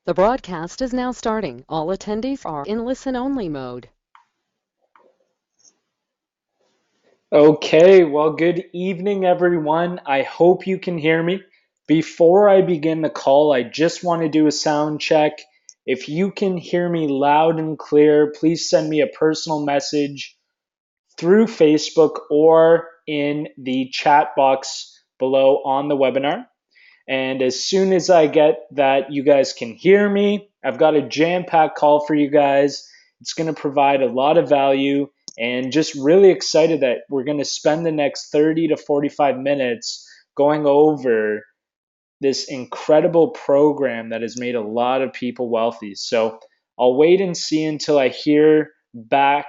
The broadcast is now starting. All attendees are in listen-only mode. Okay, well, good evening, everyone. I hope you can hear me. Before I begin the call, I just want to do a sound check. If you can hear me loud and clear, please send me a personal message through Facebook or in the chat box below on the webinar. And as soon as I get that you guys can hear me, I've got a jam-packed call for you guys. It's going to provide a lot of value and just really excited that we're going to spend the next 30 to 45 minutes going over this incredible program that has made a lot of people wealthy. So I'll wait and see until I hear back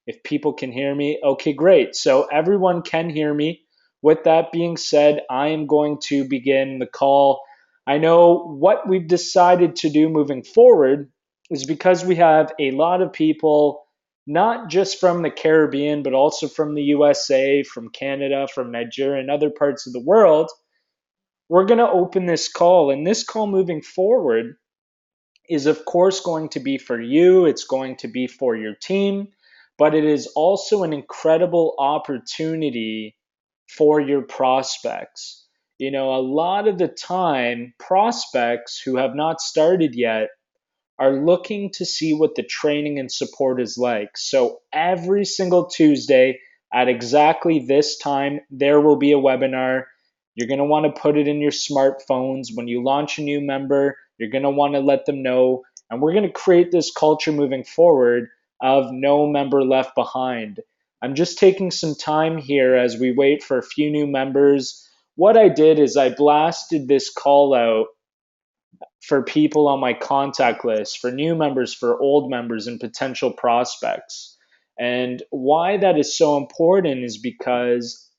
if people can hear me. Okay, great. So everyone can hear me. With that being said, I am going to begin the call. I know what we've decided to do moving forward is because we have a lot of people, not just from the Caribbean, but also from the USA, from Canada, from Nigeria, and other parts of the world. We're going to open this call, and this call moving forward is, of course, going to be for you. It's going to be for your team, but it is also an incredible opportunity for your prospects. You know, a lot of the time, prospects who have not started yet are looking to see what the training and support is like. So every single Tuesday at exactly this time, there will be a webinar. You're going to want to put it in your smartphones. When you launch a new member, you're going to want to let them know. And we're going to create this culture moving forward of no member left behind. I'm just taking some time here as we wait for a few new members. What I did is I blasted this call out for people on my contact list, for new members, for old members, and potential prospects. And why that is so important is because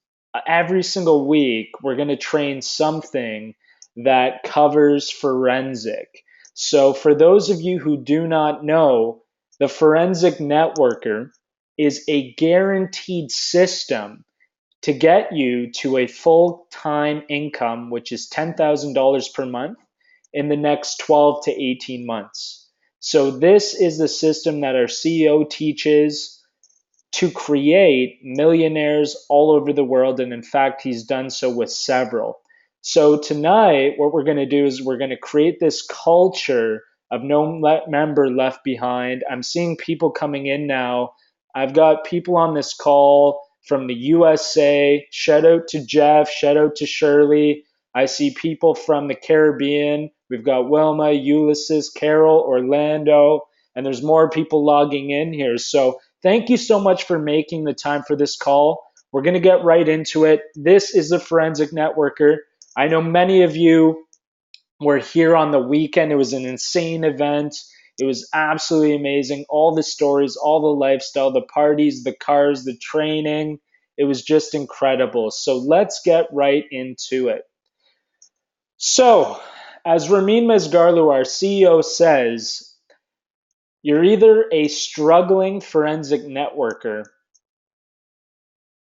every single week we're going to train something that covers forensic. So, for those of you who do not know, the forensic networker is a guaranteed system to get you to a full time income, which is $10,000 per month in the next 12 to 18 months. So, this is the system that our CEO teaches to create millionaires all over the world. And in fact, he's done so with several. So, tonight, what we're going to do is we're going to create this culture of no member left behind. I'm seeing people coming in now. I've got people on this call from the USA. Shout out to Jeff, shout out to Shirley. I see people from the Caribbean. We've got Wilma, Ulysses, Carol, Orlando, and there's more people logging in here. So thank you so much for making the time for this call. We're going to get right into it. This is the Forensic Networker. I know many of you were here on the weekend. It was an insane event. It was absolutely amazing. All the stories, all the lifestyle, the parties, the cars, the training. It was just incredible. So let's get right into it. So, as Ramin Mesgarlu, our CEO, says, you're either a struggling forensic networker,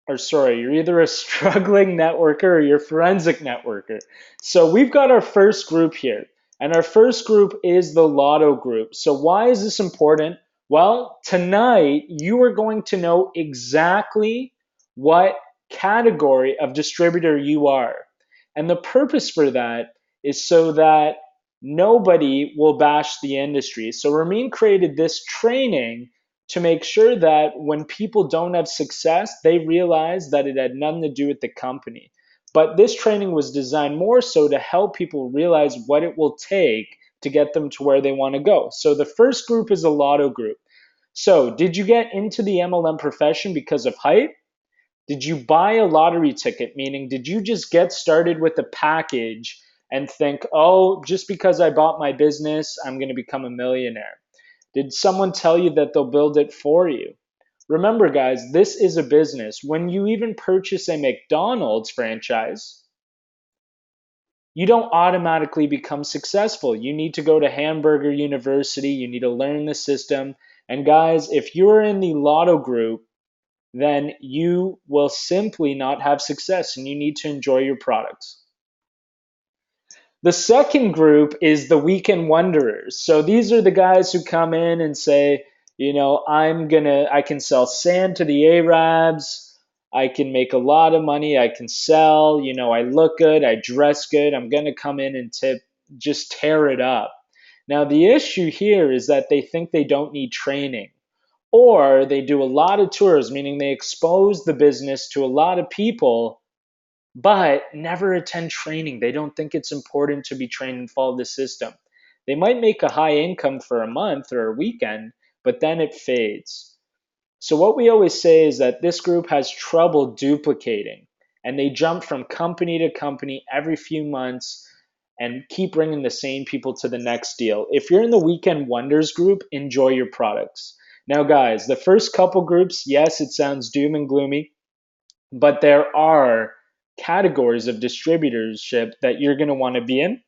or sorry, you're either a struggling networker or you're a forensic networker. So, we've got our first group here, and our first group is the Lotto group. So, why is this important? Well, tonight you are going to know exactly what category of distributor you are. And the purpose for that is so that nobody will bash the industry. So Ramin created this training to make sure that when people don't have success, they realize that it had nothing to do with the company. But this training was designed more so to help people realize what it will take to get them to where they want to go. So the first group is a Lotto group. So, did you get into the MLM profession because of hype? Did you buy a lottery ticket? Meaning, did you just get started with a package and think, oh, just because I bought my business, I'm going to become a millionaire? Did someone tell you that they'll build it for you? Remember, guys, this is a business. When you even purchase a McDonald's franchise, you don't automatically become successful. You need to go to Hamburger University, you need to learn the system. And, guys, if you're in the Lotto group, then you will simply not have success and you need to enjoy your products. The second group is the weekend wanderers. So these are the guys who come in and say, I can sell sand to the Arabs. I can make a lot of money. I can sell, I look good. I dress good. I'm going to come in and just tear it up. Now, the issue here is that they think they don't need training, or they do a lot of tours, meaning they expose the business to a lot of people but never attend training. They don't think it's important to be trained and follow the system. They might make a high income for a month or a weekend, but then it fades. So, what we always say is that this group has trouble duplicating, and they jump from company to company every few months and keep bringing the same people to the next deal. If you're in the weekend wonders group, enjoy your products. Now, guys, the first couple groups, yes, it sounds doom and gloomy, but there are categories of distributorship that you're going to want to be in,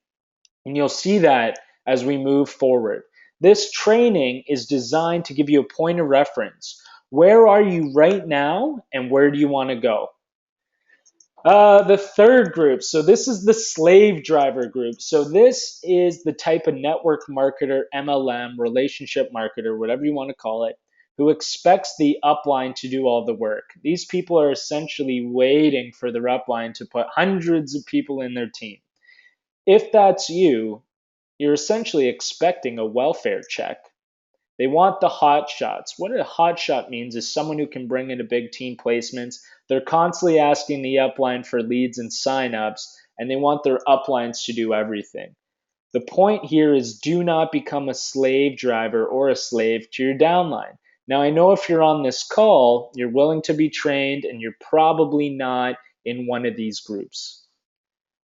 and you'll see that as we move forward. This training is designed to give you a point of reference. Where are you right now, and where do you want to go? The third group. So this is the slave driver group. So this is the type of network marketer, MLM, relationship marketer, whatever you want to call it, who expects the upline to do all the work. These people are essentially waiting for their upline to put hundreds of people in their team. If that's you, you're essentially expecting a welfare check. They want the hot shots. What a hot shot means is someone who can bring in a big team placements. They're constantly asking the upline for leads and signups, and they want their uplines to do everything. The point here is do not become a slave driver or a slave to your downline. Now, I know if you're on this call, you're willing to be trained, and you're probably not in one of these groups.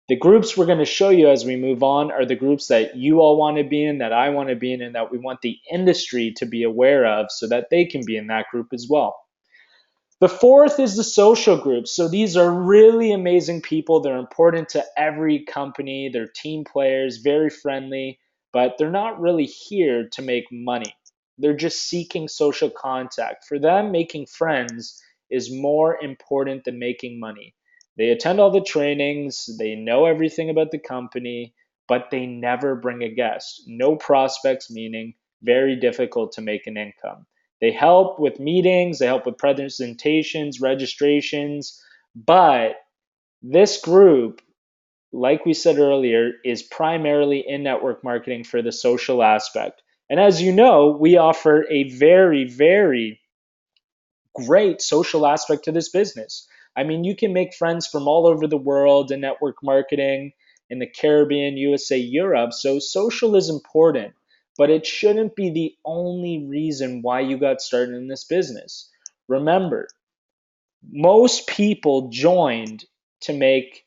The groups we're going to show you as we move on are the groups that you all want to be in, that I want to be in, and that we want the industry to be aware of so that they can be in that group as well. The fourth is the social group. So these are really amazing people. They're important to every company. They're team players, very friendly, but they're not really here to make money. They're just seeking social contact. For them, making friends is more important than making money. They attend all the trainings, they know everything about the company, but they never bring a guest. No prospects, meaning very difficult to make an income. They help with meetings, they help with presentations, registrations, but this group, like we said earlier, is primarily in network marketing for the social aspect. And as you know, we offer a very, very great social aspect to this business. I mean, you can make friends from all over the world in network marketing, in the Caribbean, USA, Europe. So social is important, but it shouldn't be the only reason why you got started in this business. Remember, most people joined to make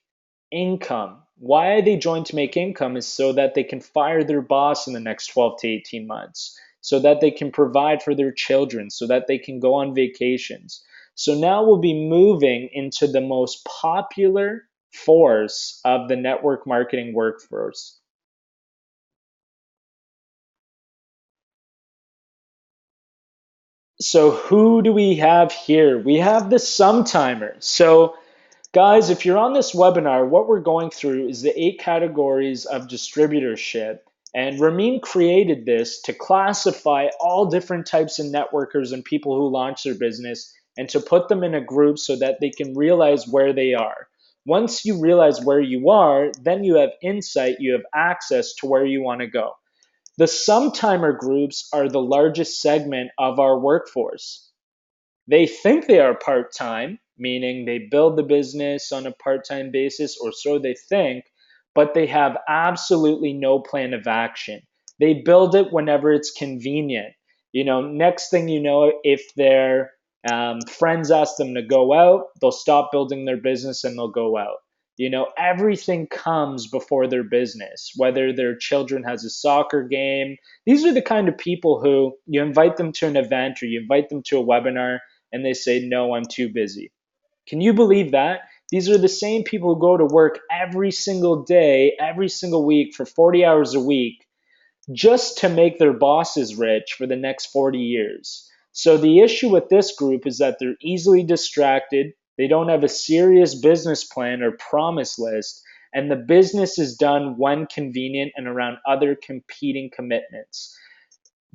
income. Why they join to make income is so that they can fire their boss in the next 12 to 18 months, so that they can provide for their children, so that they can go on vacations. So now we'll be moving into the most popular force of the network marketing workforce. So who do we have here? We have the Sumtimer. So guys, if you're on this webinar, what we're going through is the 8 categories of distributorship. And Ramin created this to classify all different types of networkers and people who launch their business and to put them in a group so that they can realize where they are. Once you realize where you are, then you have insight, you have access to where you want to go. The Sumtimer groups are the largest segment of our workforce. They think they are part time, meaning they build the business on a part time basis, or so they think, but they have absolutely no plan of action. They build it whenever it's convenient. Next thing you know, if their friends ask them to go out, they'll stop building their business and they'll go out. Everything comes before their business, whether their children has a soccer game. These are the kind of people who you invite them to an event or you invite them to a webinar and they say, no, I'm too busy. Can you believe that? These are the same people who go to work every single day, every single week for 40 hours a week just to make their bosses rich for the next 40 years. So the issue with this group is that they're easily distracted. They don't have a serious business plan or promise list. and the business is done when convenient and around other competing commitments.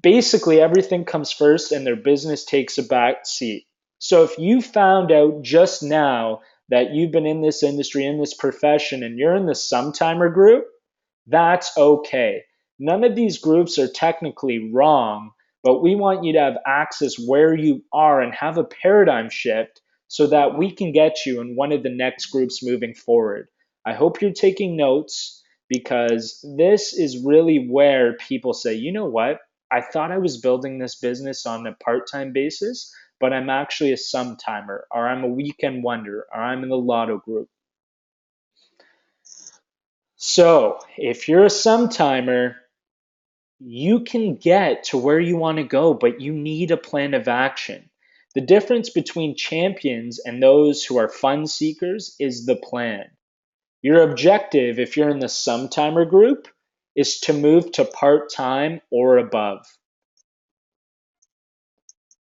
Basically, everything comes first and their business takes a back seat. So if you found out just now that you've been in this industry, in this profession, and you're in the sometimer group, that's okay. None of these groups are technically wrong, but we want you to have access where you are and have a paradigm shift so that we can get you in one of the next groups moving forward. I hope you're taking notes because this is really where people say, you know what? I thought I was building this business on a part time basis, but I'm actually a sometimer, or I'm a weekend wonder, or I'm in the lotto group. So, if you're a sometimer, you can get to where you want to go, but you need a plan of action. The difference between champions and those who are fun seekers is the plan. Your objective, if you're in the sometimer group, is to move to part time or above.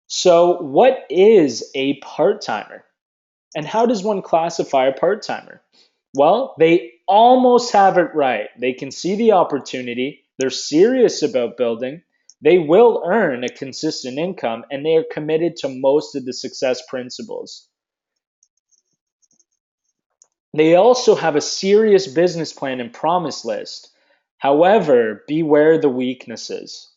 So, what is a part timer? And how does one classify a part timer? Well, they almost have it right. They can see the opportunity, they're serious about building, they will earn a consistent income, and they are committed to most of the success principles. They also have a serious business plan and promise list. However, beware the weaknesses.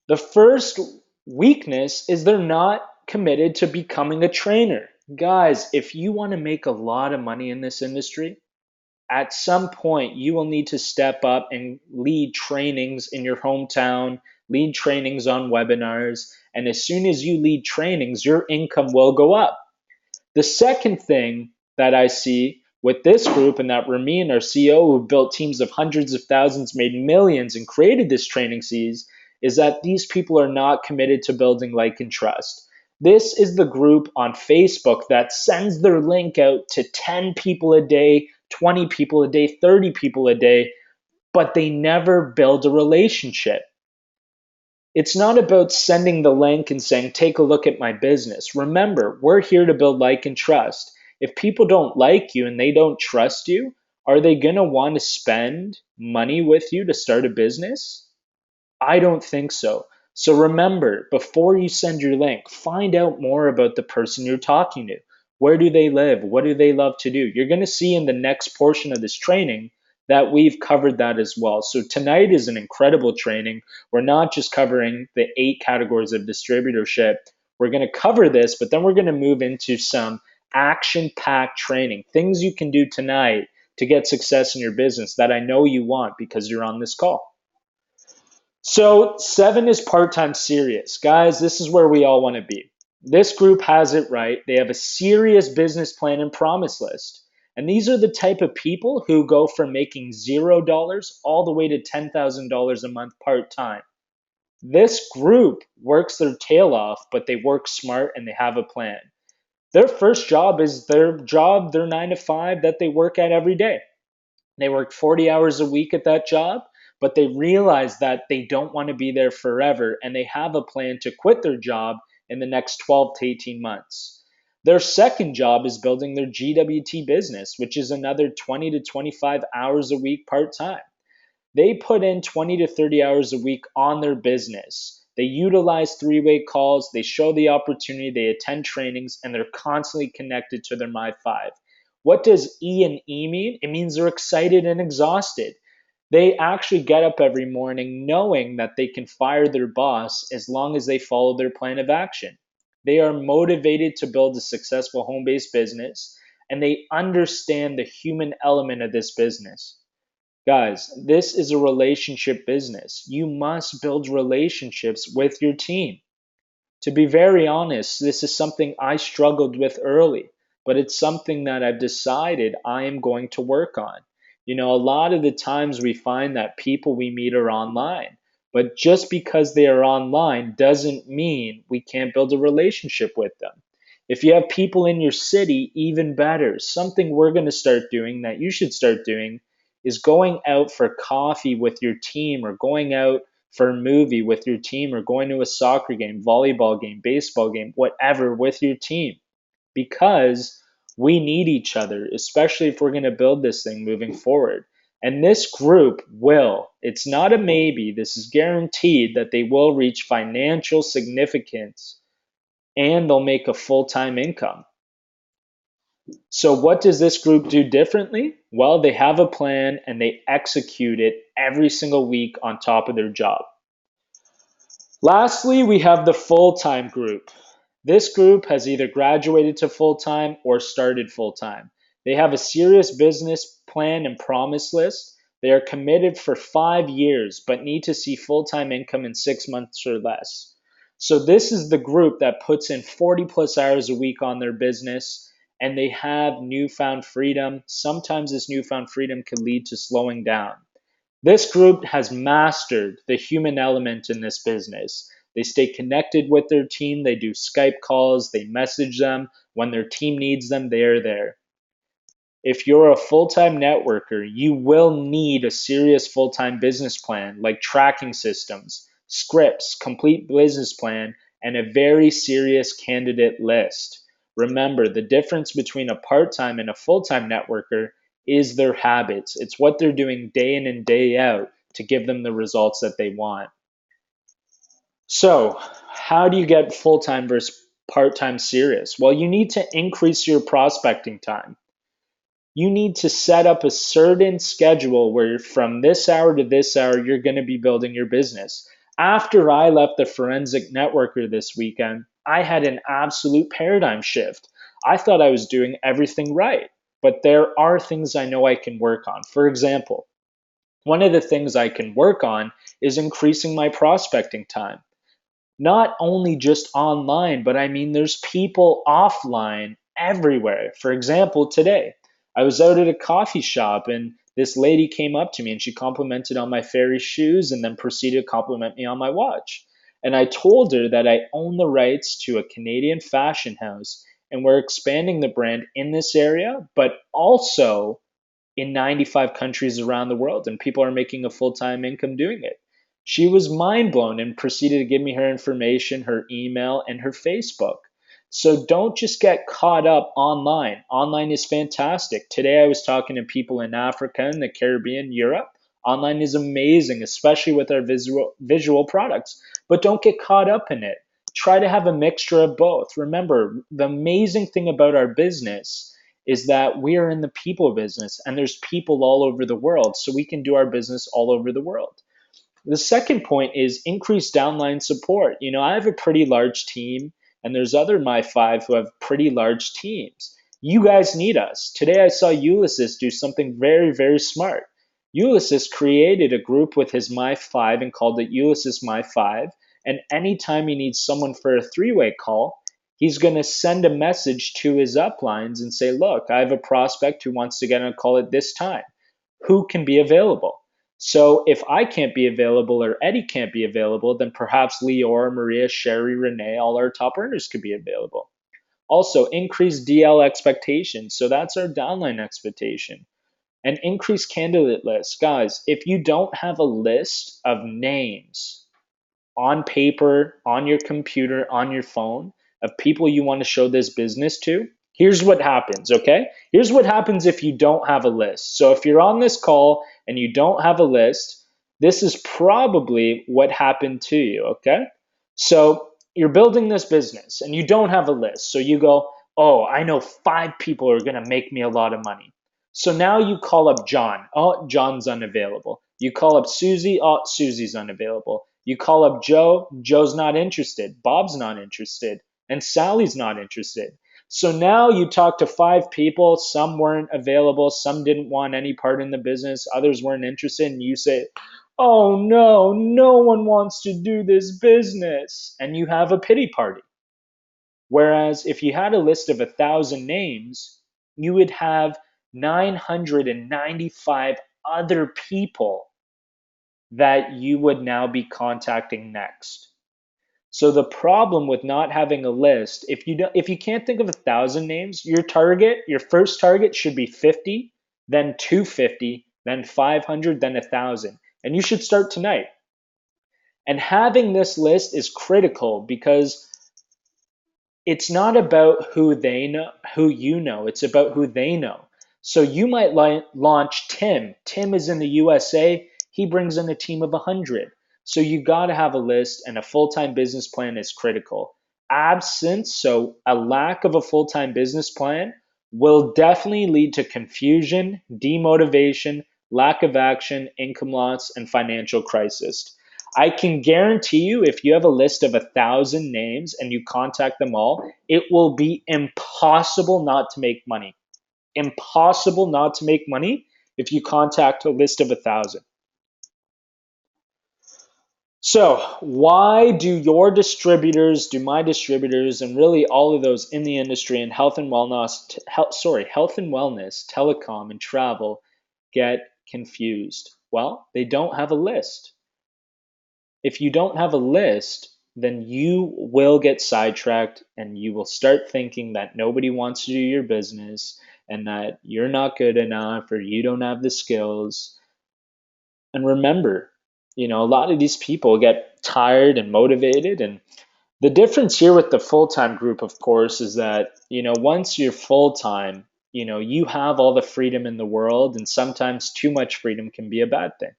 The first weakness is they're not committed to becoming a trainer. Guys, if you want to make a lot of money in this industry, at some point you will need to step up and lead trainings in your hometown, lead trainings on webinars, and as soon as you lead trainings, your income will go up. The second thing that I see with this group, and that Ramin, our CEO, who built teams of hundreds of thousands, made millions, and created this training sees, is that these people are not committed to building like and trust. This is the group on Facebook that sends their link out to 10 people a day, 20 people a day, 30 people a day, but they never build a relationship. It's not about sending the link and saying, take a look at my business. Remember, we're here to build like and trust. If people don't like you and they don't trust you, are they going to want to spend money with you to start a business? I don't think so. So remember, before you send your link, find out more about the person you're talking to. Where do they live? What do they love to do? You're going to see in the next portion of this training that we've covered that as well. So tonight is an incredible training. We're not just covering the 8 categories of distributorship. We're going to cover this, but then we're going to move into some action packed training, things you can do tonight to get success in your business that I know you want because you're on this call. So 7 is part-time serious. Guys, this is where we all want to be. This group has it right. They have a serious business plan and promise list. And these are the type of people who go from making $0 all the way to $10,000 a month part-time. This group works their tail off, but they work smart and they have a plan. Their first job is their job, their 9 to 5 that they work at every day. They work 40 hours a week at that job, but they realize that they don't want to be there forever and they have a plan to quit their job in the next 12 to 18 months. Their second job is building their GWT business, which is another 20 to 25 hours a week part time. They put in 20 to 30 hours a week on their business. They utilize 3-way calls, they show the opportunity, they attend trainings, and they're constantly connected to their My 5. What does E and E mean? It means they're excited and exhausted. They actually get up every morning knowing that they can fire their boss as long as they follow their plan of action. They are motivated to build a successful home based business and they understand the human element of this business. Guys, this is a relationship business. You must build relationships with your team. To be very honest, this is something I struggled with early, but it's something that I've decided I am going to work on. A lot of the times we find that people we meet are online, but just because they are online doesn't mean we can't build a relationship with them. If you have people in your city, even better. Something we're going to start doing that you should start doing is going out for coffee with your team or going out for a movie with your team or going to a soccer game, volleyball game, baseball game, whatever with your team. Because We need each other, especially if we're going to build this thing moving forward. And this group will, it's not a maybe, this is guaranteed that they will reach financial significance and they'll make a full time income. So, what does this group do differently? Well, they have a plan and they execute it every single week on top of their job. Lastly, we have the full time group. This group has either graduated to full time or started full time. They have a serious business plan and promise list. They are committed for 5 years but need to see full time income in 6 months or less. So, this is the group that puts in 40 plus hours a week on their business and they have newfound freedom. Sometimes this newfound freedom can lead to slowing down. This group has mastered the human element in this business. They stay connected with their team, they do Skype calls, they message them. When their team needs them, they are there. If you're a full time networker, you will need a serious full time business plan like tracking systems, scripts, complete business plan, and a very serious candidate list. Remember, the difference between a part time and a full time networker is their habits. It's what they're doing day in and day out to give them the results that they want. So, how do you get full time versus part time serious? Well, you need to increase your prospecting time. You need to set up a certain schedule where from this hour to this hour, you're going to be building your business. After I left the forensic networker this weekend, I had an absolute paradigm shift. I thought I was doing everything right, but there are things I know I can work on. For example, one of the things I can work on is increasing my prospecting time, not only just online, but I mean, there's people offline everywhere. For example, today, I was out at a coffee shop and this lady came up to me and she complimented on my fairy shoes and then proceeded to compliment me on my watch. And I told her that I own the rights to a Canadian fashion house and we're expanding the brand in this area, but also in 95 countries around the world, and people are making a full time income doing it. She was mind blown and proceeded to give me her information, her email, and her Facebook. So don't just get caught up online. Online is fantastic. Today I was talking to people in Africa and the Caribbean, Europe. Online is amazing, especially with our visual products. But don't get caught up in it. Try to have a mixture of both. Remember, the amazing thing about our business is that we are in the people business and there's people all over the world. So we can do our business all over the world. The second point is increased downline support. You know, I have a pretty large team, and there's other My Five who have pretty large teams. You guys need us. Today I saw Ulysses do something very, very smart. Ulysses created a group with his My Five and called it Ulysses My Five. And anytime he needs someone for a three-way call, he's going to send a message to his uplines and say, look, I have a prospect who wants to get on a call at this time. Who can be available? So if I can't be available or Eddy can't be available, then perhaps Leora, Maria, Sherry, Renee, all our top earners could be available. Also, increase DL expectations. So that's our downline expectation. And increase candidate lists. Guys, if you don't have a list of names on paper, on your computer, on your phone of people you want to show this business to, here's what happens, okay? Here's what happens if you don't have a list. So if you're on this call and you don't have a list, this is probably what happened to you, okay? So you're building this business and you don't have a list. So you go, oh, I know 5 people are going to make me a lot of money. So now you call up John. Oh, John's unavailable. You call up Susie. Oh, Susie's unavailable. You call up Joe. Joe's not interested. Bob's not interested. And Sally's not interested. So now you talk to 5 people. Some weren't available. Some didn't want any part in the business. Others weren't interested. And you say, oh no, no one wants to do this business. And you have a pity party. Whereas if you had a list of 1,000 names, you would have 995 other people that you would now be contacting next. So the problem with not having a list, if you can't think of 1,000 names, your first target should be 50, then 250, then 500, then 1,000. And you should start tonight. And having this list is critical because it's not about who you know, it's about who they know. So you might launch Tim. Tim is in the USA, he brings in a team of 100. So you got to have a list, and a full-time business plan is critical. Absence, so a lack of a full-time business plan will definitely lead to confusion, demotivation, lack of action, income loss, and financial crisis. I can guarantee you, if you have a list of 1,000 names and you contact them all, it will be impossible not to make money. Impossible not to make money if you contact a list of 1,000. So, why do your distributors, do my distributors, and really all of those in the industry in health and wellness, health and wellness, telecom, and travel get confused? Well, they don't have a list. If you don't have a list, then you will get sidetracked and you will start thinking that nobody wants to do your business and that you're not good enough or you don't have the skills. And remember, a lot of these people get tired and motivated. And the difference here with the full time group, of course, is that, once you're full time, you have all the freedom in the world, and sometimes too much freedom can be a bad thing.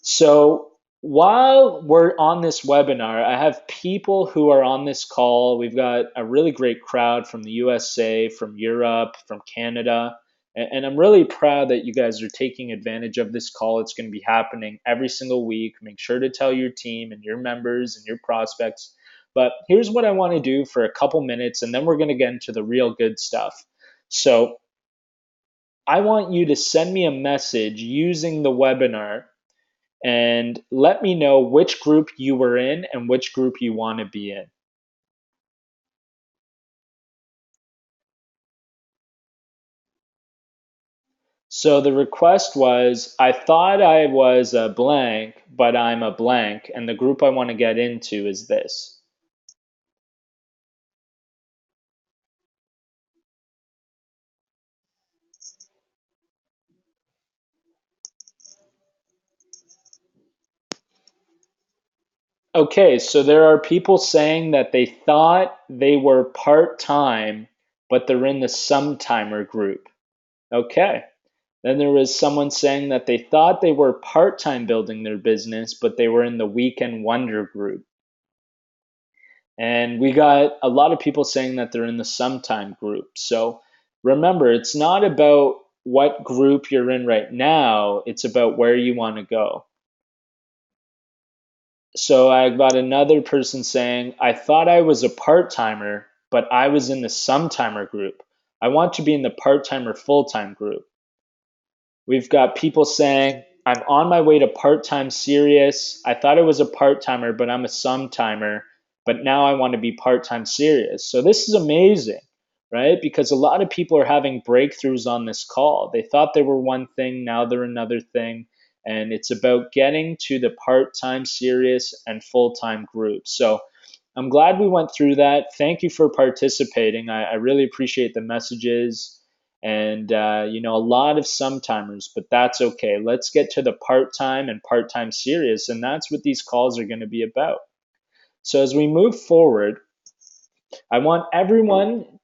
So while we're on this webinar, I have people who are on this call. We've got a really great crowd from the USA, from Europe, from Canada. And I'm really proud that you guys are taking advantage of this call. It's going to be happening every single week. Make sure to tell your team and your members and your prospects. But here's what I want to do for a couple minutes, and then we're going to get into the real good stuff. So I want you to send me a message using the webinar and let me know which group you were in and which group you want to be in. So the request was, I thought I was a blank, but I'm a blank, and the group I want to get into is this. Okay, so there are people saying that they thought they were part-time, but they're in the sometime group. Okay. Then there was someone saying that they thought they were part-time building their business, but they were in the weekend wonder group. And we got a lot of people saying that they're in the sometime group. So remember, it's not about what group you're in right now, it's about where you want to go. So I got another person saying, I thought I was a part timer, but I was in the sometimer group. I want to be in the part time or full time group. We've got people saying, I'm on my way to part time serious. I thought I was a part timer, but I'm a sometimer. But now I want to be part time serious. So this is amazing, right? Because a lot of people are having breakthroughs on this call. They thought they were one thing, now they're another thing. And it's about getting to the part time serious and full time group. So I'm glad we went through that. Thank you for participating. I really appreciate the messages and a lot of sometimers, but that's okay. Let's get to the part-time and part-time serious, and that's what these calls are going to be about. So as we move forward, I want everyone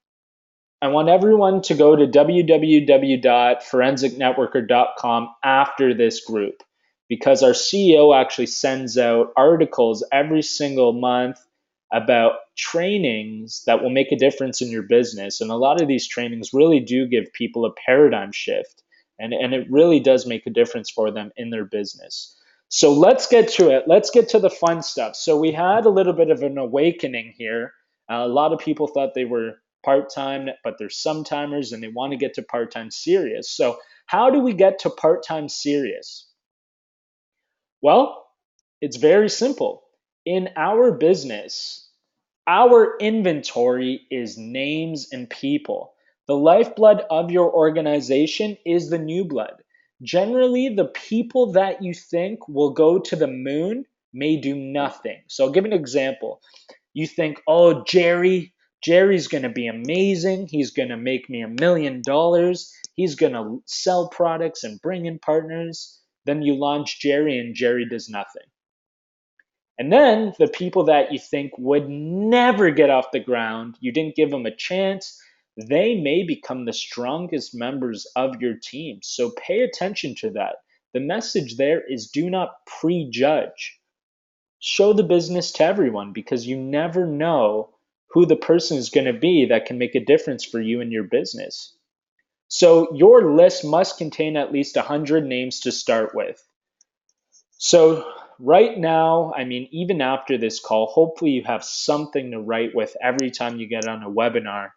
I want everyone to go to www.forensicnetworker.com after this group, because our CEO actually sends out articles every single month about trainings that will make a difference in your business. And a lot of these trainings really do give people a paradigm shift, and it really does make a difference for them in their business. So let's get to it. Let's get to the fun stuff. So we had a little bit of an awakening here. A lot of people thought they were part-time, but they're sometimers and they want to get to part-time serious. So how do we get to part-time serious? Well, it's very simple. In our business, our inventory is names and people. The lifeblood of your organization is the new blood. Generally, the people that you think will go to the moon may do nothing. So I'll give an example. You think, oh, Jerry's going to be amazing. He's going to make me $1 million. He's going to sell products and bring in partners. Then you launch Jerry and Jerry does nothing. And then the people that you think would never get off the ground, you didn't give them a chance, they may become the strongest members of your team. So pay attention to that. The message there is do not prejudge. Show the business to everyone because you never know who the person is going to be that can make a difference for you and your business. So your list must contain at least 100 names to start with. So right now, I mean, even after this call, hopefully you have something to write with every time you get on a webinar.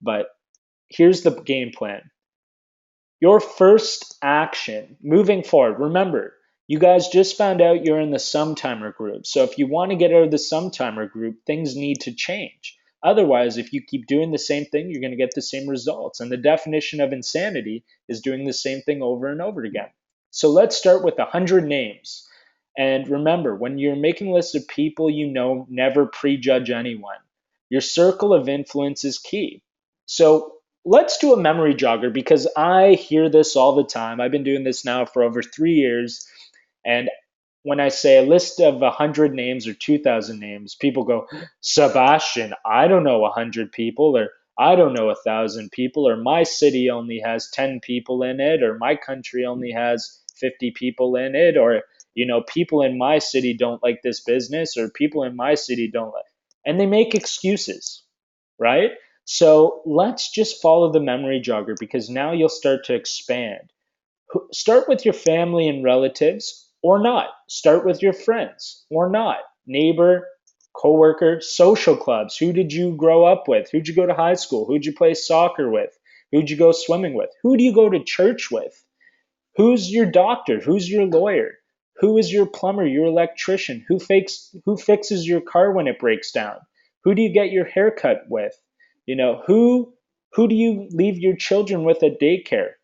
But here's the game plan. Your first action moving forward, remember, you guys just found out you're in the Sometimer group. So if you want to get out of the Sometimer group, things need to change. Otherwise, if you keep doing the same thing, you're going to get the same results. And the definition of insanity is doing the same thing over and over again. So let's start with 100 names. And remember, when you're making lists of people you know, never prejudge anyone. Your circle of influence is key. So let's do a memory jogger because I hear this all the time. I've been doing this now for over 3 years. And when I say a list of 100 names or 2,000 names, people go, Sebastian, I don't know 100 people, or I don't know 1,000 people, or my city only has 10 people in it, or my country only has 50 people in it, or, people in my city don't like this business, or people in my city don't like, and they make excuses, right? So let's just follow the memory jogger because now you'll start to expand. Start with your family and relatives or not. Start with your friends or not. Neighbor, coworker, social clubs. Who did you grow up with? Who'd you go to high school? Who'd you play soccer with? Who'd you go swimming with? Who do you go to church with? Who's your doctor? Who's your lawyer? Who is your plumber, your electrician? Who fixes your car when it breaks down? Who do you get your haircut with? Who do you leave your children with at daycare?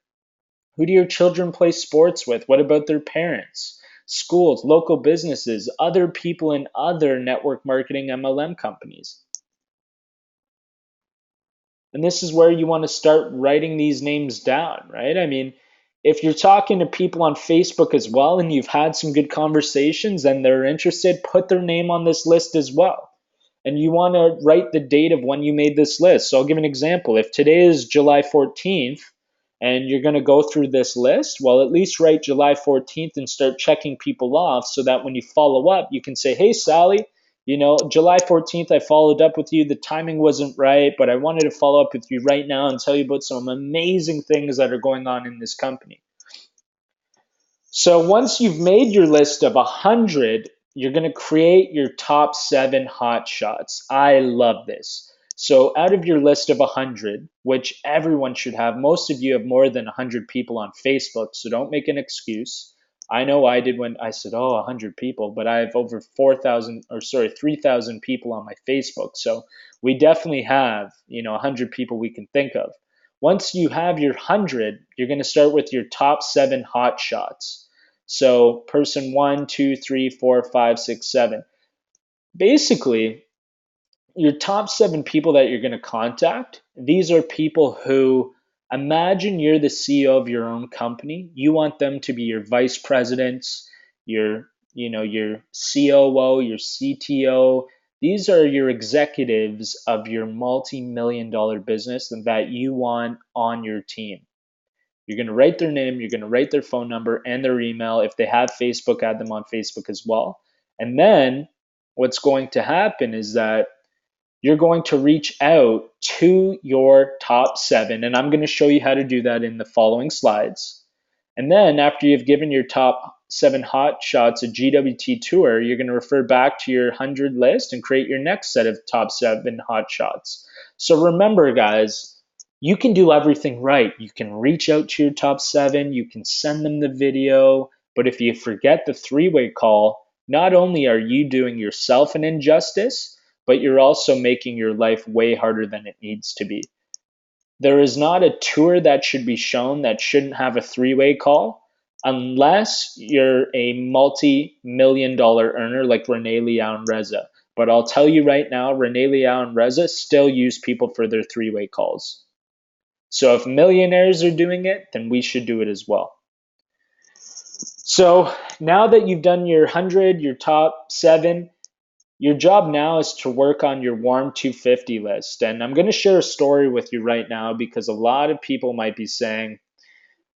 Who do your children play sports with? What about their parents? Schools, local businesses, other people in other network marketing MLM companies. And this is where you want to start writing these names down, right? I mean, if you're talking to people on Facebook as well and you've had some good conversations and they're interested, put their name on this list as well. And you want to write the date of when you made this list. So I'll give an example. If today is July 14th and you're going to go through this list, well, at least write July 14th and start checking people off so that when you follow up, you can say, hey, Sally, July 14th, I followed up with you. The timing wasn't right, but I wanted to follow up with you right now and tell you about some amazing things that are going on in this company. So once you've made your list of 100, you're going to create your top 7 hot shots. I love this. So out of your list of 100, which everyone should have, most of you have more than 100 people on Facebook, so don't make an excuse. I know I did when I said, 100 people, but I have over 3,000 people on my Facebook. So we definitely have, 100 people we can think of. Once you have your 100, you're going to start with your top 7 hot shots. So person 1, 2, 3, 4, 5, 6, 7. Basically, your top 7 people that you're going to contact, these are people who imagine you're the CEO of your own company. You want them to be your vice presidents, your COO, your CTO. These are your executives of your multi-million dollar business that you want on your team. You're going to write their name, you're going to write their phone number and their email. If they have Facebook, add them on Facebook as well. And then what's going to happen is that you're going to reach out to your top 7. And I'm going to show you how to do that in the following slides. And then after you've given your top 7 hot shots a GWT tour, you're going to refer back to your 100 list and create your next set of top 7 hot shots. So remember, guys, you can do everything right. You can reach out to your top 7, you can send them the video, but if you forget the 3-way call, not only are you doing yourself an injustice, but you're also making your life way harder than it needs to be. There is not a tour that should be shown that shouldn't have a 3-way call unless you're a multi-million dollar earner like Rene Liao and Reza. But I'll tell you right now, Rene Liao and Reza still use people for their 3-way calls. So if millionaires are doing it, then we should do it as well. So now that you've done your 100, your top 7, Your job now is to work on your warm 250 list. And I'm going to share a story with you right now because a lot of people might be saying,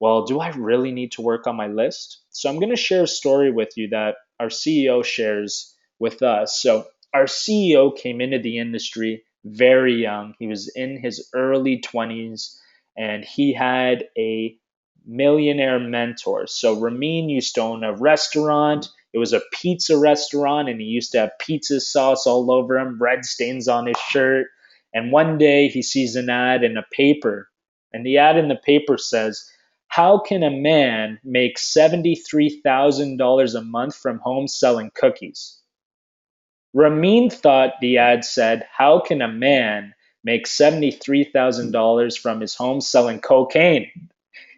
well, do I really need to work on my list? So I'm going to share a story with you that our CEO shares with us. So our CEO came into the industry very young. He was in his early 20s and he had a millionaire mentor. So Ramin used to own a restaurant. It was a pizza restaurant and he used to have pizza sauce all over him, red stains on his shirt. And one day he sees an ad in a paper, and the ad in the paper says, how can a man make $73,000 a month from home selling cookies? Ramin thought the ad said, how can a man make $73,000 from his home selling cocaine?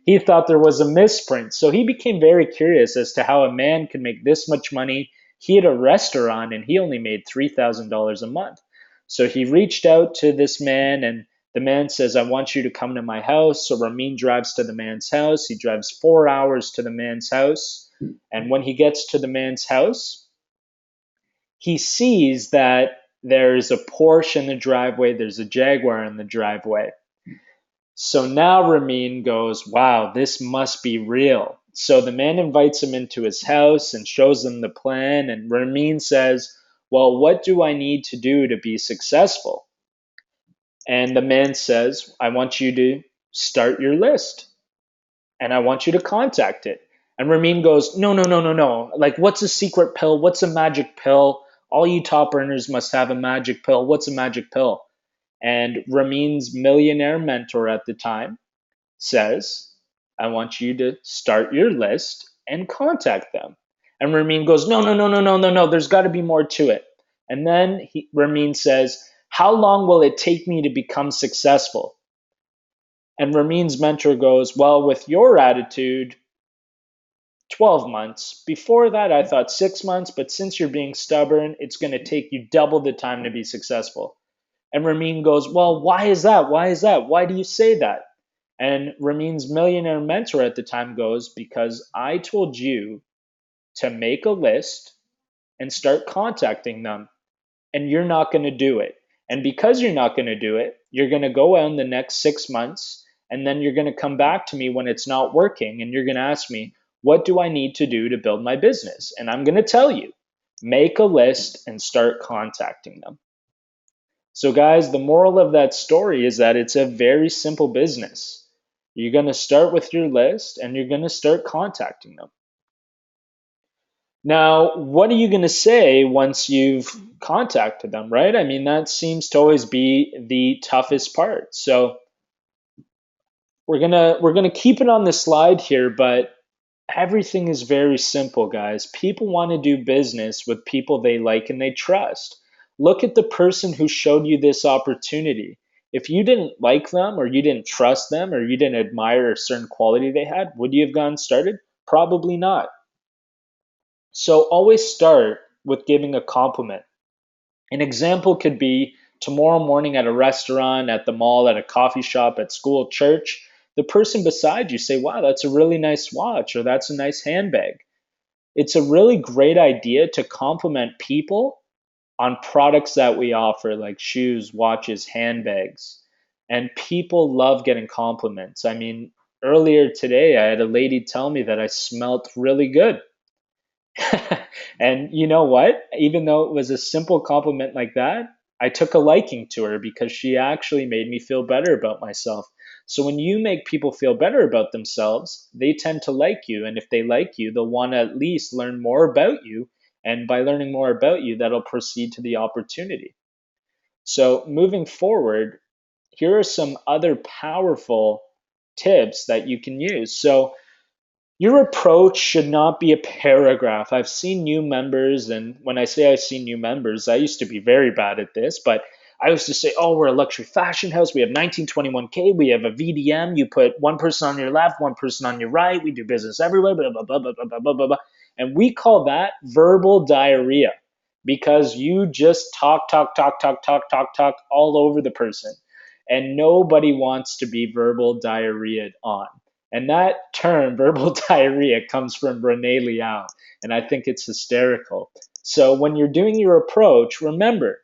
He thought there was a misprint. So he became very curious as to how a man could make this much money. He had a restaurant and he only made $3,000 a month. So he reached out to this man, and the man says, I want you to come to my house. So Ramin drives to the man's house. He drives 4 hours to the man's house. And when he gets to the man's house, he sees that there's a Porsche in the driveway, there's a Jaguar in the driveway. So now Ramin goes, wow, this must be real. So the man invites him into his house and shows him the plan. And Ramin says, well, what do I need to do to be successful? And the man says, I want you to start your list and I want you to contact it. And Ramin goes, no, no, no, no, no. Like, what's a secret pill? What's a magic pill? All you top earners must have a magic pill. What's a magic pill? And Ramin's millionaire mentor at the time says, I want you to start your list and contact them. And Ramin goes, no, no, no, no, no, no, no, there's got to be more to it. And then Ramin says, how long will it take me to become successful? And Ramin's mentor goes, well, with your attitude, 12 months. Before that, I thought 6 months, but since you're being stubborn, it's going to take you double the time to be successful. And Ramin goes, well, why is that? Why is that? Why do you say that? And Ramin's millionaire mentor at the time goes, because I told you to make a list and start contacting them, and you're not going to do it. And because you're not going to do it, you're going to go on the next 6 months, and then you're going to come back to me when it's not working, and you're going to ask me, what do I need to do to build my business? And I'm going to tell you, make a list and start contacting them. So, guys, the moral of that story is that it's a very simple business. You're going to start with your list and you're going to start contacting them. Now, what are you going to say once you've contacted them, right? I mean, that seems to always be the toughest part. So, we're going to keep it on the slide here, but everything is very simple, guys. People want to do business with people they like and they trust. Look at the person who showed you this opportunity. If you didn't like them or you didn't trust them or you didn't admire a certain quality they had, would you have gotten started? Probably not. So always start with giving a compliment. An example could be tomorrow morning at a restaurant, at the mall, at a coffee shop, at school, church. The person beside you say, wow, that's a really nice watch, or that's a nice handbag. It's a really great idea to compliment people on products that we offer, like shoes, watches, handbags. And people love getting compliments. I mean, earlier today, I had a lady tell me that I smelt really good. And you know what? Even though it was a simple compliment like that, I took a liking to her because she actually made me feel better about myself. So when you make people feel better about themselves, they tend to like you. And if they like you, they'll want to at least learn more about you. And by learning more about you, that'll proceed to the opportunity. So moving forward, here are some other powerful tips that you can use. So your approach should not be a paragraph. I've seen new members, and when I say I've seen new members, I used to be very bad at this, but I used to say, oh, we're a luxury fashion house. We have 1921K. We have a VDM. You put one person on your left, one person on your right. We do business everywhere, blah, blah, blah, blah, blah, blah, blah, blah, blah. And we call that verbal diarrhea because you just talk, talk, talk, talk, talk, talk, talk all over the person. And nobody wants to be verbal diarrheaed on. And that term, verbal diarrhea, comes from Brene Liao, and I think it's hysterical. So when you're doing your approach, remember,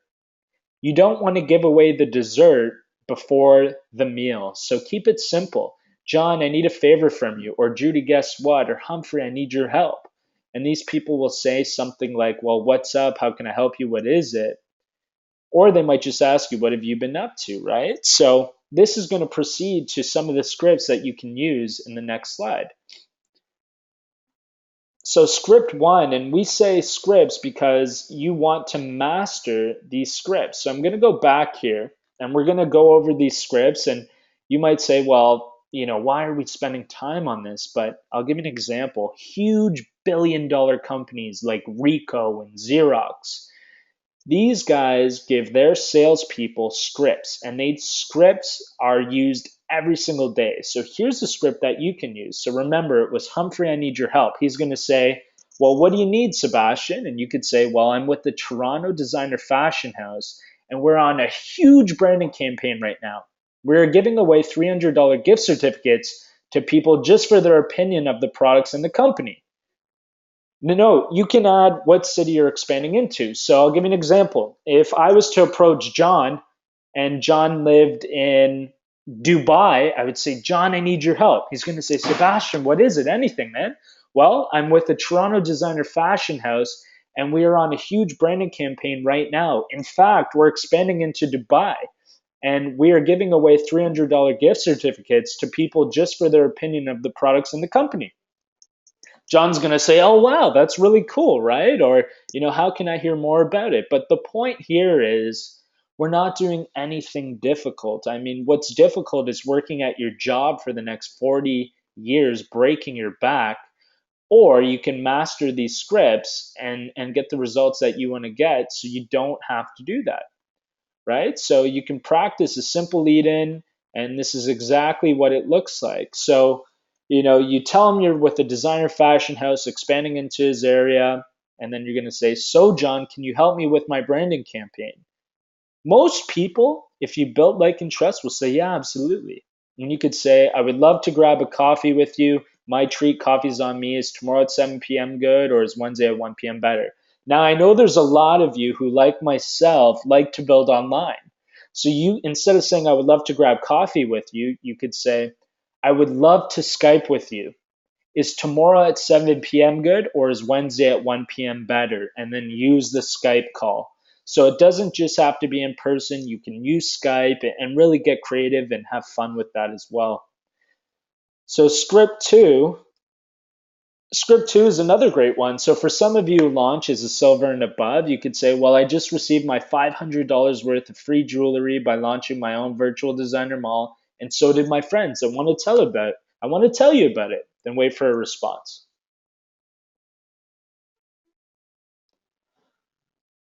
you don't want to give away the dessert before the meal. So keep it simple. John, I need a favor from you. Or Judy, guess what? Or Humphrey, I need your help. And these people will say something like, well, what's up? How can I help you? What is it? Or they might just ask you, what have you been up to, right? So this is going to proceed to some of the scripts that you can use in the next slide. So script one, and we say scripts because you want to master these scripts. So I'm going to go back here and we're going to go over these scripts. And you might say, well, why are we spending time on this? But I'll give you an example. Huge billion-dollar companies like Ricoh and Xerox, these guys give their salespeople scripts, and these scripts are used every single day. So here's the script that you can use. So remember, it was Humphrey, I need your help. He's going to say, well, what do you need, Sebastian? And you could say, well, I'm with the Toronto Designer Fashion House, and we're on a huge branding campaign right now. We're giving away $300 gift certificates to people just for their opinion of the products in the company. No, you can add what city you're expanding into. So I'll give you an example. If I was to approach John and John lived in Dubai, I would say, John, I need your help. He's going to say, Sebastian, what is it? Anything, man. Well, I'm with the Toronto Designer Fashion House and we are on a huge branding campaign right now. In fact, we're expanding into Dubai and we are giving away $300 gift certificates to people just for their opinion of the products in the company. John's going to say, oh, wow, that's really cool, right? Or, how can I hear more about it? But the point here is we're not doing anything difficult. I mean, what's difficult is working at your job for the next 40 years, breaking your back, or you can master these scripts and get the results that you want to get so you don't have to do that, right? So you can practice a simple lead in, and this is exactly what it looks like. So, you tell him you're with a designer fashion house expanding into his area, and then you're going to say, so, John, can you help me with my branding campaign? Most people, if you build like and trust, will say, yeah, absolutely. And you could say, I would love to grab a coffee with you. My treat, coffee's on me. Is tomorrow at 7 p.m. good, or is Wednesday at 1 p.m. better? Now, I know there's a lot of you who, like myself, like to build online. So you, instead of saying, I would love to grab coffee with you, you could say, I would love to Skype with you. Is tomorrow at 7 p.m. good, or is Wednesday at 1 p.m. better? And then use the Skype call. So it doesn't just have to be in person. You can use Skype and really get creative and have fun with that as well. So script two is another great one. So for some of you who launch as a silver and above, you could say, well, I just received my $500 worth of free jewelry by launching my own virtual designer mall, and so did my friends. I want to tell you about it. Then wait for a response.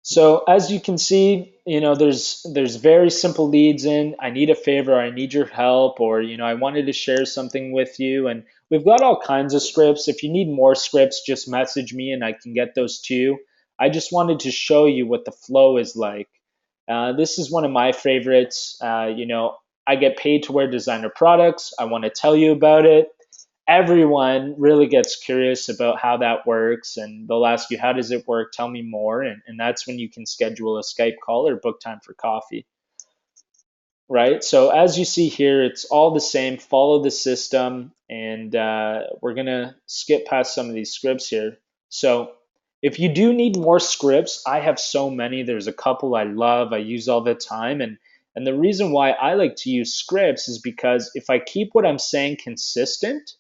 So as you can see, there's very simple leads in. I need a favor, I need your help, or I wanted to share something with you. And we've got all kinds of scripts. If you need more scripts, just message me and I can get those to you. I just wanted to show you what the flow is like. This is one of my favorites. I get paid to wear designer products. I want to tell you about it. Everyone really gets curious about how that works, and they'll ask you, how does it work? Tell me more. And that's when you can schedule a Skype call or book time for coffee, right? So as you see here, it's all the same. Follow the system, and we're going to skip past some of these scripts here. So if you do need more scripts, I have so many. There's a couple I love, I use all the time. And the reason why I like to use scripts is because if I keep what I'm saying consistent,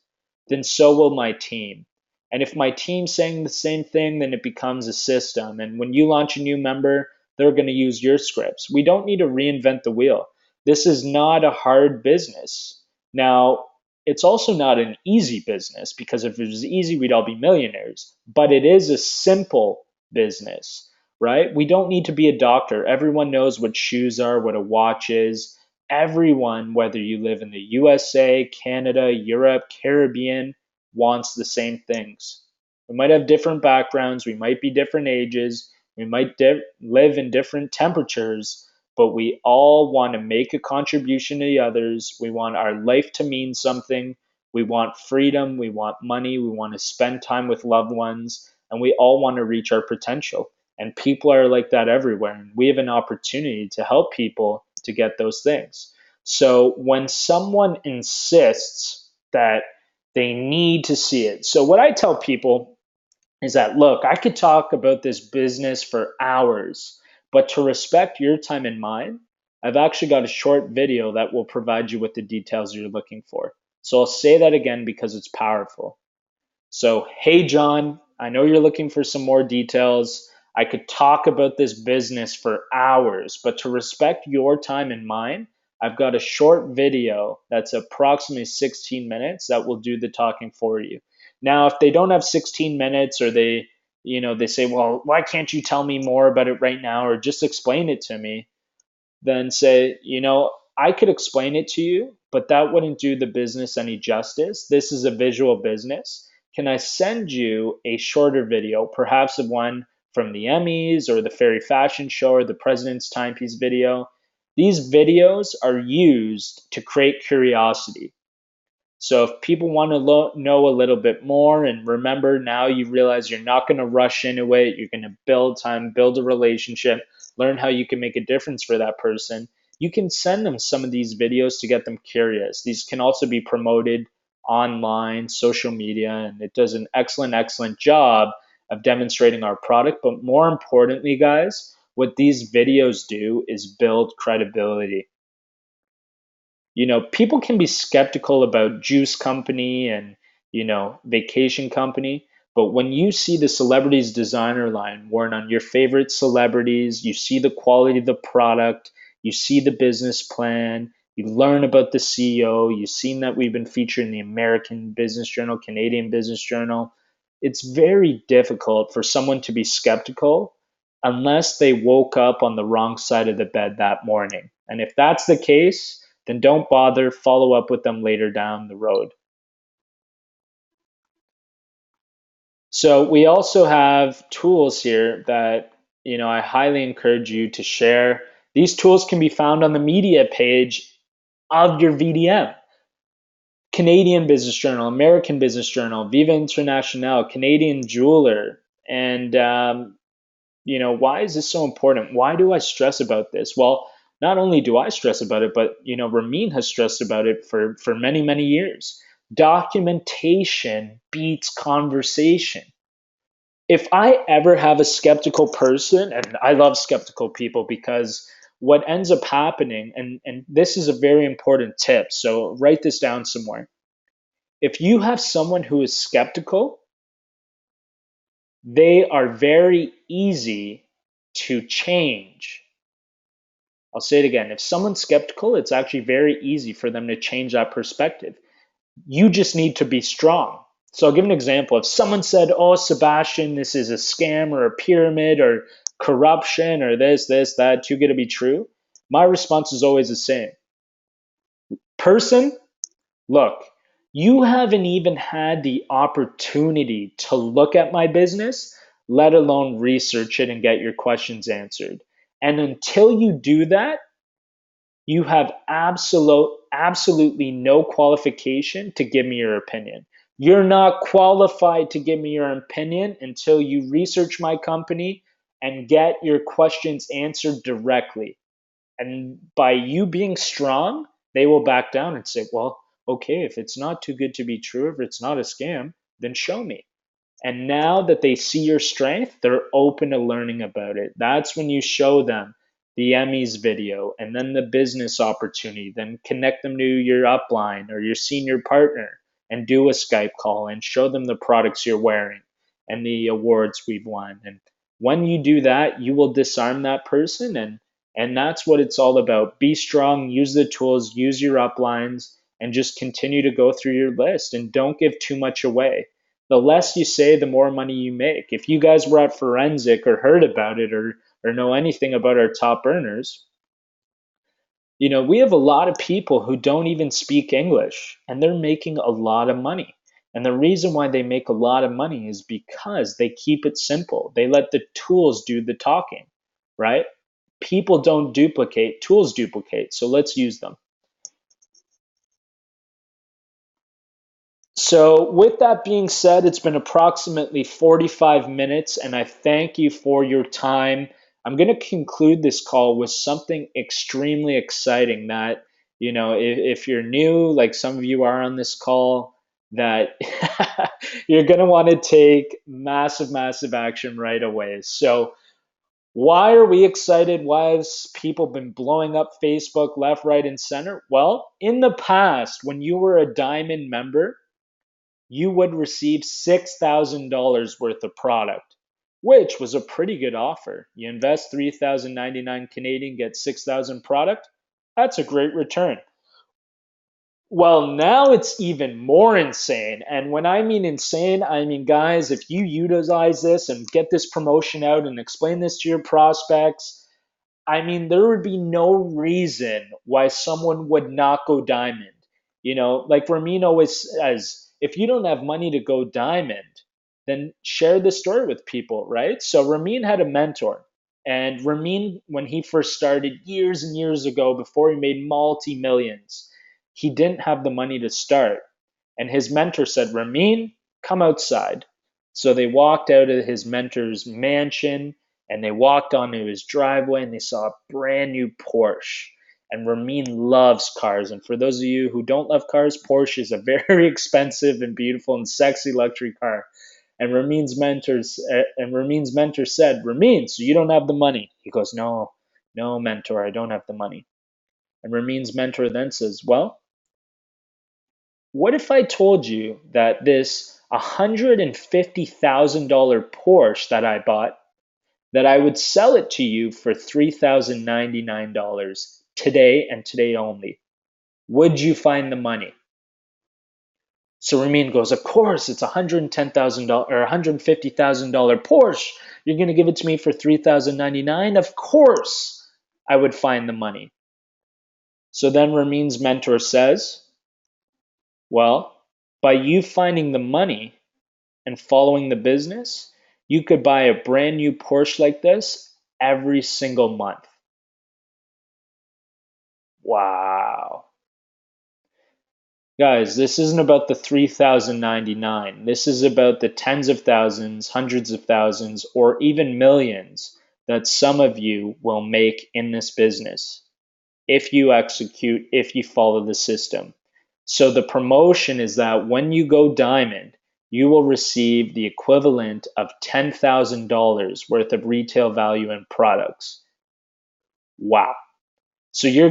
then so will my team. And if my team's saying the same thing, then it becomes a system. And when you launch a new member, they're going to use your scripts. We don't need to reinvent the wheel. This is not a hard business. Now, it's also not an easy business, because if it was easy, we'd all be millionaires. But it is a simple business, right? We don't need to be a doctor. Everyone knows what shoes are, what a watch is. Everyone, whether you live in the USA, Canada, Europe, Caribbean, wants the same things. We might have different backgrounds, we might be different ages, we might live in different temperatures, but we all want to make a contribution to the others. We want our life to mean something. We want freedom. We want money. We want to spend time with loved ones. And we all want to reach our potential. And people are like that everywhere. And we have an opportunity to help people to get those things. So when someone insists that they need to see it, so what I tell people is that, look, I could talk about this business for hours, but to respect your time and mine, I've actually got a short video that will provide you with the details you're looking for. So I'll say that again because it's powerful. So, hey, John, I know you're looking for some more details. I could talk about this business for hours, but to respect your time and mine, I've got a short video that's approximately 16 minutes that will do the talking for you. Now, if they don't have 16 minutes or they say, well, why can't you tell me more about it right now or just explain it to me? Then say, I could explain it to you, but that wouldn't do the business any justice. This is a visual business. Can I send you a shorter video, perhaps of one from the Emmys or the Fairy Fashion Show or the President's Timepiece video? These videos are used to create curiosity. So if people want to know a little bit more, and remember, now you realize you're not going to rush into it, you're going to build time, build a relationship, learn how you can make a difference for that person. You can send them some of these videos to get them curious. These can also be promoted online, social media, and it does an excellent job of demonstrating our product. But more importantly, guys, what these videos do is build credibility. People can be skeptical about juice company and, vacation company. But when you see the celebrities designer line worn on your favorite celebrities, you see the quality of the product, you see the business plan, you learn about the CEO, you've seen that we've been featured in the American Business Journal, Canadian Business Journal. It's very difficult for someone to be skeptical unless they woke up on the wrong side of the bed that morning. And if that's the case, then don't bother, follow up with them later down the road. So we also have tools here that, I highly encourage you to share. These tools can be found on the media page of your VDM. Canadian Business Journal, American Business Journal, Viva International, Canadian Jeweler, and why is this so important? Why do I stress about this? Well, not only do I stress about it, but Ramin has stressed about it for many years. Documentation beats conversation. If I ever have a skeptical person, and I love skeptical people because what ends up happening, and this is a very important tip, so write this down somewhere. If you have someone who is skeptical, they are very easy to change. I'll say it again. If someone's skeptical, it's actually very easy for them to change that perspective. You just need to be strong. So I'll give an example. If someone said, oh, Sebastian, this is a scam or a pyramid or corruption or that, too good to be true, my response is always the same. Person, look, you haven't even had the opportunity to look at my business, let alone research it and get your questions answered. And until you do that, you have absolutely no qualification to give me your opinion. You're not qualified to give me your opinion until you research my company and get your questions answered directly. And by you being strong, they will back down and say, well, okay, if it's not too good to be true, if it's not a scam, then show me. And now that they see your strength, they're open to learning about it. That's when you show them the Emmys video and then the business opportunity, then connect them to your upline or your senior partner and do a Skype call and show them the products you're wearing and the awards we've won. And when you do that, you will disarm that person, and that's what it's all about. Be strong, use the tools, use your uplines, and just continue to go through your list and don't give too much away. The less you say, the more money you make. If you guys were at Forensic or heard about it or know anything about our top earners, we have a lot of people who don't even speak English and they're making a lot of money. And the reason why they make a lot of money is because they keep it simple. They let the tools do the talking, right? People don't duplicate, tools duplicate. So let's use them. So, with that being said, it's been approximately 45 minutes, and I thank you for your time. I'm going to conclude this call with something extremely exciting that, if you're new, like some of you are on this call, that you're going to want to take massive, massive action right away. So, why are we excited? Why has people been blowing up Facebook left, right, and center? Well, in the past, when you were a diamond member, you would receive $6,000 worth of product, which was a pretty good offer. You invest 3,099 Canadian, get 6,000 product. That's a great return. Well, now it's even more insane. And when I mean insane, I mean, guys, if you utilize this and get this promotion out and explain this to your prospects, I mean, there would be no reason why someone would not go diamond. Like Ramin always says, if you don't have money to go diamond, then share the story with people, right? So Ramin had a mentor. And Ramin, when he first started years and years ago, before he made multi millions, he didn't have the money to start. And his mentor said, Ramin, come outside. So they walked out of his mentor's mansion and they walked onto his driveway and they saw a brand new Porsche. And Ramin loves cars. And for those of you who don't love cars, Porsche is a very expensive and beautiful and sexy luxury car. And Ramin's mentor said, Ramin, so you don't have the money? He goes, no, no, mentor, I don't have the money. And Ramin's mentor then says, well, what if I told you that this $150,000 Porsche that I bought, that I would sell it to you for $3,099 today and today only? Would you find the money? So Ramin goes, of course, it's $110,000 or $150,000 Porsche. You're going to give it to me for $3,099? Of course, I would find the money. So then Ramin's mentor says, well, by you finding the money and following the business, you could buy a brand new Porsche like this every single month. Wow. Guys, this isn't about the 3,099. This is about the tens of thousands, hundreds of thousands, or even millions that some of you will make in this business if you execute, if you follow the system. So the promotion is that when you go diamond, you will receive the equivalent of $10,000 worth of retail value in products. Wow. So you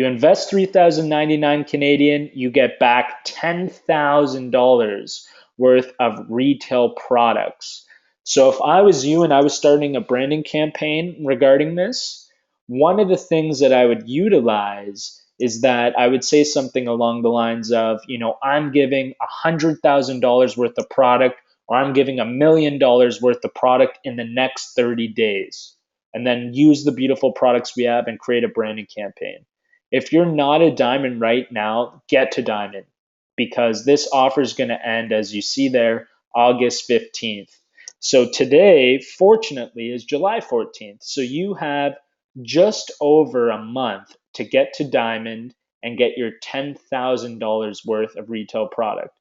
invest 3,099 Canadian, you get back $10,000 worth of retail products. So if I was you and I was starting a branding campaign regarding this, one of the things that I would utilize is that I would say something along the lines of, I'm giving $100,000 worth of product, or I'm giving $1 million worth of product in the next 30 days, and then use the beautiful products we have and create a branding campaign. If you're not a diamond right now, get to diamond, because this offer is going to end, as you see there, August 15th. So today, fortunately, is July 14th. So you have just over a month to get to diamond and get your $10,000 worth of retail product.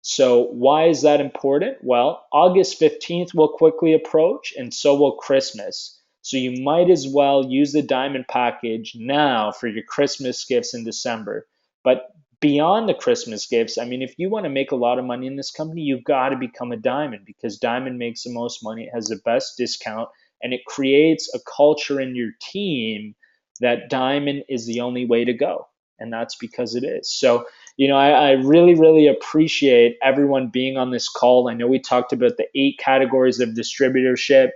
So, why is that important? Well, August 15th will quickly approach, and so will Christmas. So, you might as well use the diamond package now for your Christmas gifts in December. But beyond the Christmas gifts, I mean, if you want to make a lot of money in this company, you've got to become a diamond, because diamond makes the most money, it has the best discount, and it creates a culture in your team that diamond is the only way to go. And that's because it is. So, I really, really appreciate everyone being on this call. I know we talked about the 8 categories of distributorship.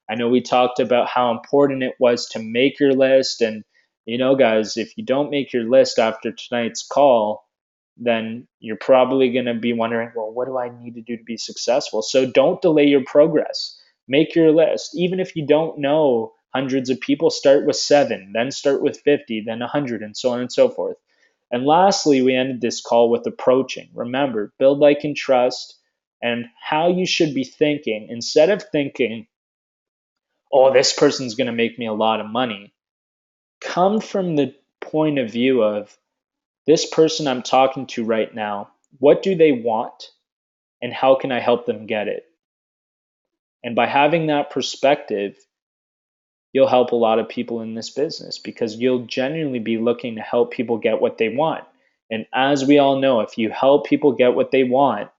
I know we talked about how important it was to make your list. And, guys, if you don't make your list after tonight's call, then you're probably going to be wondering, well, what do I need to do to be successful? So don't delay your progress. Make your list. Even if you don't know hundreds of people, start with 7, then start with 50, then 100, and so on and so forth. And lastly, we ended this call with approaching. Remember, build, like, and trust, and how you should be thinking. Instead of thinking, oh, this person's going to make me a lot of money, come from the point of view of, this person I'm talking to right now what do they want and how can I help them get it? And by having that perspective, you'll help a lot of people in this business because you'll genuinely be looking to help people get what they want. And as we all know, if you help people get what they want,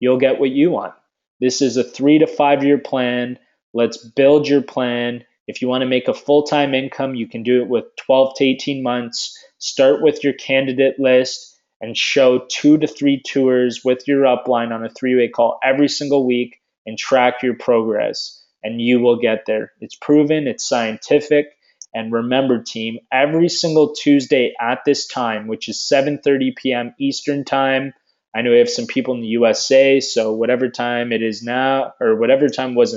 you'll get what you want. This is a 3 to 5 year plan. Let's build your plan. If you want to make a full time income, you can do it with 12 to 18 months. Start with your candidate list and show 2 to 3 tours with your upline on a 3-way call every single week and track your progress. And you will get there. It's proven, it's scientific. And remember, team, every single Tuesday at this time, which is 7:30 p.m. Eastern Time, I know we have some people in the USA, so whatever time it is now, or whatever time was,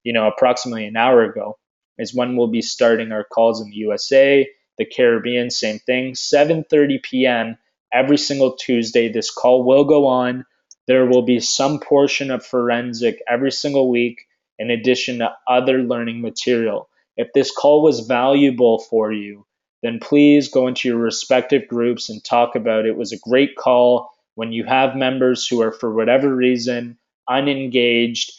approximately an hour ago, is when we'll be starting our calls in the USA, the Caribbean, same thing, 7:30 p.m. every single Tuesday. This call will go on. There will be some portion of forensic every single week, in addition to other learning material. If this call was valuable for you, then please go into your respective groups and talk about it. It was a great call. When you have members who are, for whatever reason, unengaged,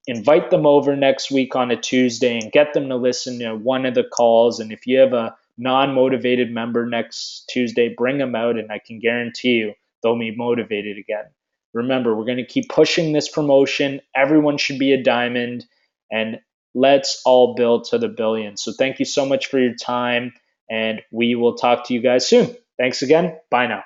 invite them over next week on a Tuesday and get them to listen to one of the calls. And if you have a non motivated member next Tuesday, bring them out, and I can guarantee you they'll be motivated again. Remember, we're going to keep pushing this promotion. Everyone should be a diamond, and let's all build to the billion. So, thank you so much for your time, and we will talk to you guys soon. Thanks again. Bye now.